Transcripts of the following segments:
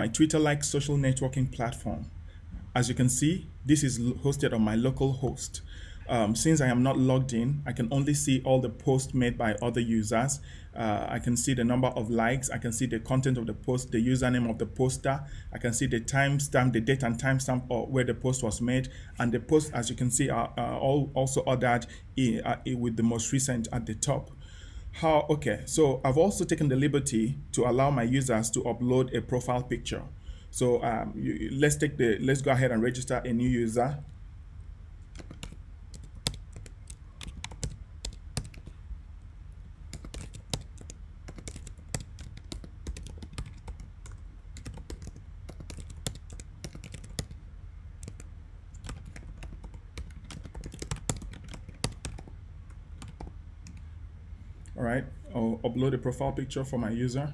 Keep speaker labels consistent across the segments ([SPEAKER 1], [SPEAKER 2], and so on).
[SPEAKER 1] my Twitter-like social networking platform. As you can see, this is hosted on my local host. Since I am not logged in, I can only see all the posts made by other users. I can see the number of likes. I can see the content of the post, the username of the poster. I can see the timestamp, the date and timestamp where the post was made. And the posts, as you can see, are all also ordered with the most recent at the top. Okay, so I've also taken the liberty to allow my users to upload a profile picture. So let's go ahead and register a new user. All right, I'll upload a profile picture for my user.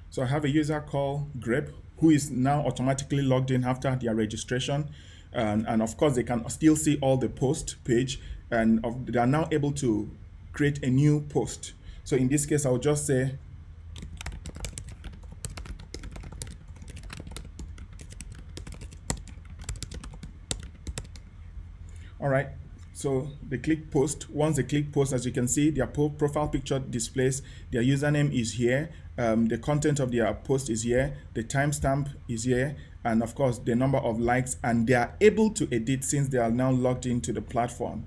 [SPEAKER 1] So I have a user called Grep who is now automatically logged in after their registration. And of course, they can still see all the post page, and they are now able to create a new post. So in this case, I'll just say, all right, so they click post. Once they click post, as you can see, their profile picture displays, their username is here, the content of their post is here, the timestamp is here, and of course the number of likes, and they are able to edit since they are now logged into the platform.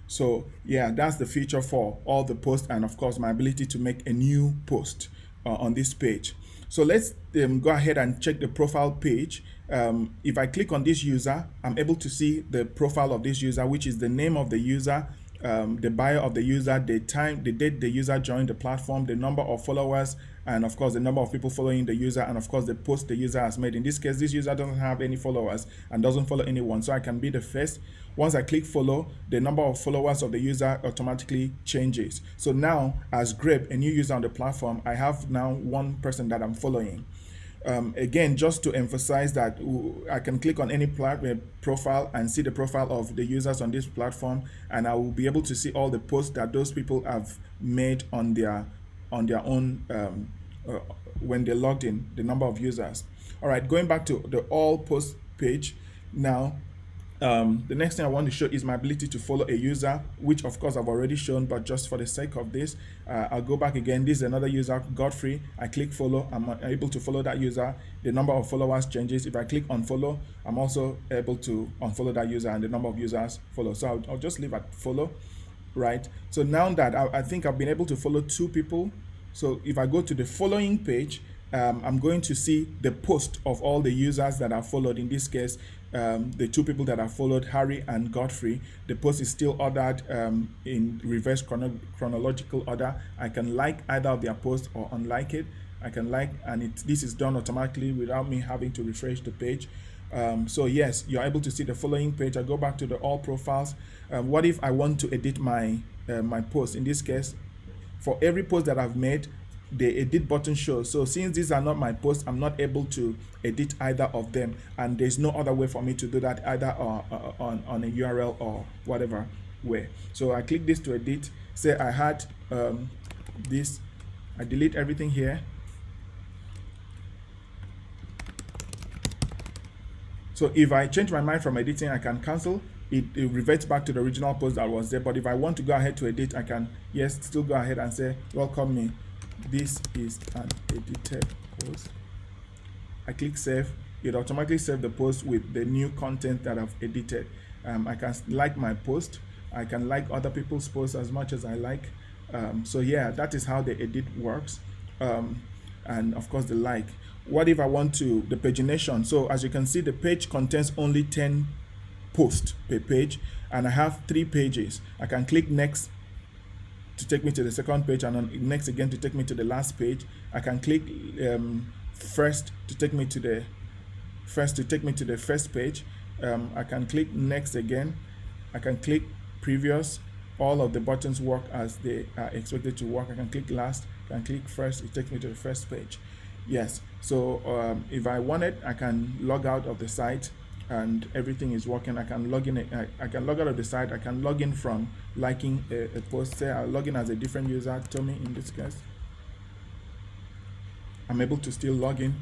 [SPEAKER 1] So yeah, that's the feature for all the posts, and of course my ability to make a new post on this page. So let's go ahead and check the profile page. If I click on this user, I'm able to see the profile of this user, which is the name of the user, the bio of the user, the time, the date the user joined the platform, the number of followers, and of course the number of people following the user, and of course the post the user has made. In this case, this user doesn't have any followers and doesn't follow anyone, so I can be the first. Once I click follow, the number of followers of the user automatically changes. So now, as Grep, a new user on the platform, I have now one person that I'm following. Again, just to emphasize that I can click on any profile and see the profile of the users on this platform, and I will be able to see all the posts that those people have made on their own when they logged in, the number of users. All right, going back to the all post page now. The next thing I want to show is my ability to follow a user, which of course I've already shown, but just for the sake of this, I'll go back again. This is another user, Godfrey. I click follow, I'm able to follow that user. The number of followers changes. If I click unfollow, I'm also able to unfollow that user, and the number of users follow. So I'll just leave at follow, right? So now that I think I've been able to follow 2 people. So if I go to the following page, I'm going to see the post of all the users that are followed. In this case, the 2 people that are followed, Harry and Godfrey. The post is still ordered in reverse chronological order. I can like either of their posts or unlike it. I can like, and this is done automatically without me having to refresh the page. So yes, you're able to see the following page. I go back to the all profiles. What if I want to edit my my post? In this case, for every post that I've made, the edit button shows. So since these are not my posts, I'm not able to edit either of them, and there's no other way for me to do that, either on a URL or whatever way. So I click this to edit. Say I had this, I delete everything here. So if I change my mind from editing, I can cancel. It reverts back to the original post that was there. But if I want to go ahead to edit, I can, yes, still go ahead and say, welcome me. This is an edited post. I click save. It automatically saves the post with the new content that I've edited. I can like my post. I can like other people's posts as much as I like. So yeah, that is how the edit works. And of course the like. What if I want to, the pagination? So as you can see, the page contains only 10 posts per page, and I have 3 pages. I can click next to take me to the second page, and then next again to take me to the last page. I can click first to take me to the first page. I can click next again. I can click previous. All of the buttons work as they are expected to work. I can click last. I can click first. It takes me to the first page. Yes. So if I want it, I can log out of the site, and everything is working. I can log in. I can log out of the site. I can log in from liking a post. Say I'll log in as a different user, Tommy in this case. I'm able to still log in